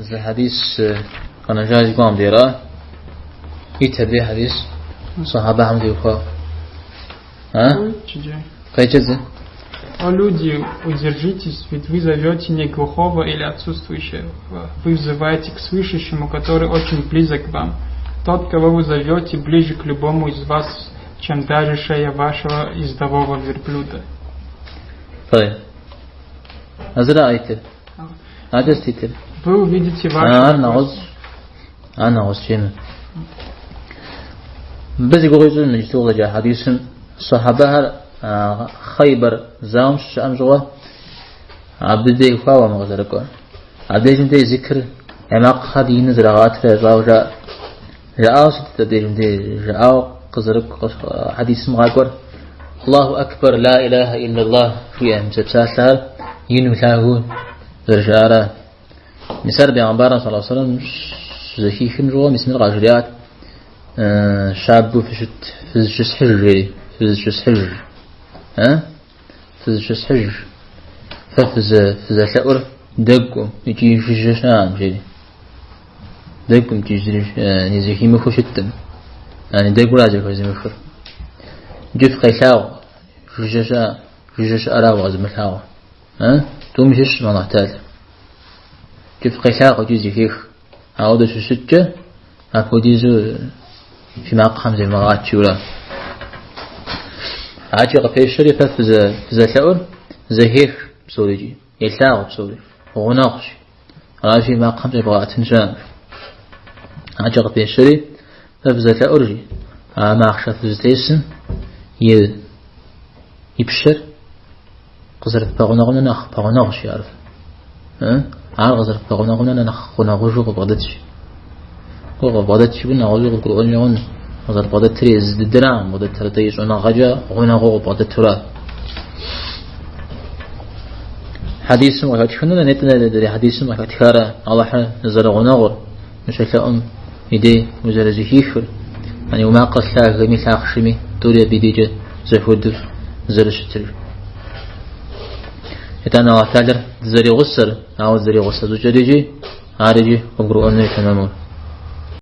زي حديث أنا جاي قام ديرا يتبع حديث صحابة هم ديوخا Кайчезе? О люди, удержитесь, ведь вы зовете не глухого или отсутствующего. Вы взываете к слышащему, который очень близок к вам. Тот, кого вы зовете, ближе к любому из вас, чем даже шея вашего ездового верблюда. Вы увидите вашего... بس يقولون إن يشتغل جا حديث صحابة خيبر زامش أمجوا عبد الله فاوا مغزركوا عبد الله جمدي ذكر عماق خدين زرعات رجاء رأس تدري رأوا قزرك حديث مغاقر الله أكبر لا إله إلا الله في أمزب ساسل ينوثاهون رجاء مسار بيعنبارا صلى الله عليه وسلم زكيخن جوا مسمى الغاجريات شاب فزجس حجر فزجس حجر ففز ثأر دقم يجي فجشان جري دقم تجري يعني زكي مخشتم يعني دق ولا زي مخر جف قيثاو فجش أراو غزم الهاو تومشش ما نحتاج جف قيثاو جزي فيك عودة شجة أبوديزو في مقام زي مغات شولا عاجق في الشريفة في ثأر زهير بسوليجي يتلاغ بسولي وغناقش أنا في مقام زي مغات نشان عاجق في الشريف في ثأرجي ما أخشى في زتيسن يبشر قصرت بغناغنا نخ بغناغش يعرف قصرت بغناغنا نخ غناغوشو بغدتش وقبضت شبنا غزو القرآن يون وقد قبضت تريز الدرام وقد ترتيج أنا غجا وهنا قبضت ترى حديث ما كنا نتنا حديث ما كتكارا الله حنا نزل غناغر مشكلة يدي وزر زهيفر يعني وما قصلا غمي ثاخشمي دوري بديجة زفود زر شتر يتنا وعتالر زري غسر أو زري غسر زجريجي عارجي القرآن يتنامون